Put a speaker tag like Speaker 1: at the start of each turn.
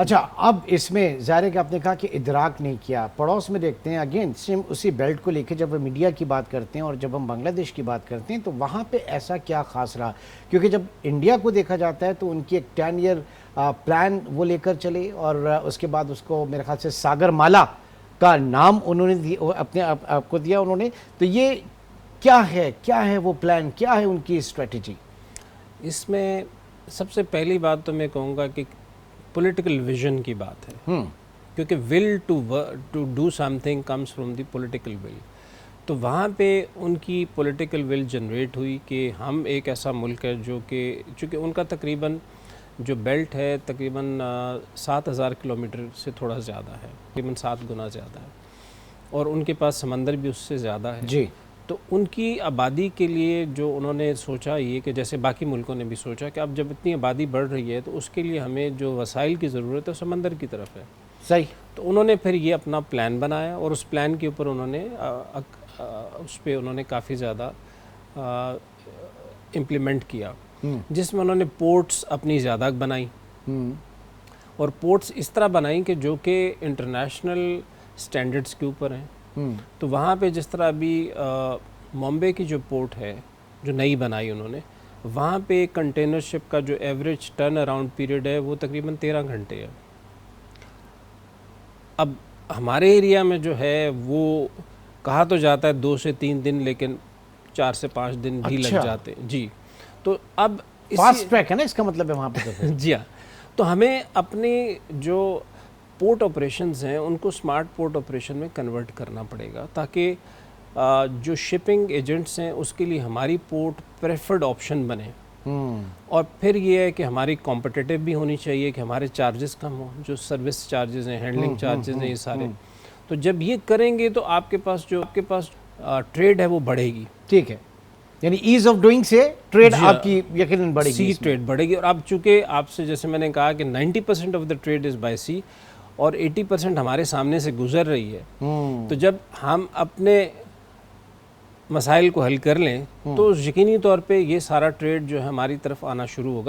Speaker 1: اچھا، اب اس میں ظاہر ہے کہ آپ نے کہا کہ ادراک نہیں کیا، پڑوس میں دیکھتے ہیں اگین سیم اسی بیلٹ کو لے کے جب میڈیا کی بات کرتے ہیں اور جب ہم بنگلہ دیش کی بات کرتے ہیں تو وہاں پہ ایسا کیا خاص رہا؟ کیونکہ جب انڈیا کو دیکھا جاتا ہے تو ان کی ایک 10 ایئر پلان وہ لے کر چلے اور اس کے بعد اس کو میرے خیال سے ساگر مالا کا نام انہوں نے اپنے آپ کو دیا انہوں نے. تو یہ کیا ہے وہ پلان، کیا ہے ان کی اسٹریٹجی؟
Speaker 2: اس میں سب سے پہلی بات تو میں کہوں گا کہ پولیٹیکل ویژن کی بات ہے، کیونکہ will to do something comes from the political will. تو وہاں پہ ان کی پولیٹیکل ول جنریٹ ہوئی کہ ہم ایک ایسا ملک ہے جو کہ چونکہ ان کا تقریباً جو بیلٹ ہے تقریباً 7,000 کلومیٹر سے تھوڑا زیادہ ہے، تقریباً 7 گنا زیادہ ہے، اور ان کے پاس سمندر بھی اس سے زیادہ ہے.
Speaker 1: جی.
Speaker 2: تو ان کی آبادی کے لیے جو انہوں نے سوچا یہ کہ جیسے باقی ملکوں نے بھی سوچا کہ اب جب اتنی آبادی بڑھ رہی ہے تو اس کے لیے ہمیں جو وسائل کی ضرورت ہے سمندر کی طرف ہے.
Speaker 1: صحیح.
Speaker 2: تو انہوں نے پھر یہ اپنا پلان بنایا اور اس پلان کے اوپر انہوں نے کافی زیادہ امپلیمنٹ کیا، جس میں انہوں نے پورٹس اپنی زیادہ بنائی، اور پورٹس اس طرح بنائیں کہ جو کہ انٹرنیشنل سٹینڈرڈز کے اوپر ہیں. تو وہاں پہ جس طرح ابھی ممبئی کی جو پورٹ ہے جو نئی بنائی انہوں نے، وہاں پہ کنٹینر شپ کا جو ایوریج ٹرن اراؤنڈ پیریڈ ہے وہ تقریباً 13 گھنٹے ہے. اب ہمارے ایریا میں جو ہے وہ کہا تو جاتا ہے 2 سے 3 دن، لیکن 4 سے 5 دن بھی لگ جاتے ہیں. جی. تو اب
Speaker 1: فاسٹ ٹریک ہے نا اس کا مطلب ہے وہاں پہ.
Speaker 2: جی ہاں. تو ہمیں اپنے جو پورٹ آپریشنز ہیں ان کو سمارٹ پورٹ آپریشن میں کنورٹ کرنا پڑے گا، تاکہ جو شپنگ ایجنٹس ہیں اس کے لیے ہماری پورٹ پریفرڈ آپشن بنے. اور پھر یہ ہے کہ ہماری کمپٹیٹیو بھی ہونی چاہیے کہ ہمارے چارجز کم ہوں، جو سروس چارجز ہیں، ہینڈلنگ چارجز ہیں، یہ سارے. تو جب یہ کریں گے تو آپ کے پاس ٹریڈ ہے وہ بڑھے گی.
Speaker 1: ٹھیک ہے، یعنی ایز آف ڈوئنگ سے ٹریڈ آپ کی یقیناً بڑھے گی.
Speaker 2: سی ٹریڈ بڑھے گی. اور اب چونکہ آپ سے جیسے میں نے کہا کہ 90% of the trade is by sea اور 80% ہمارے سامنے سے گزر رہی ہے. تو جب ہم اپنے مسائل کو حل کر لیں تو یقینی طور پہ یہ سارا ٹریڈ جو ہے ہماری طرف آنا شروع ہوگا.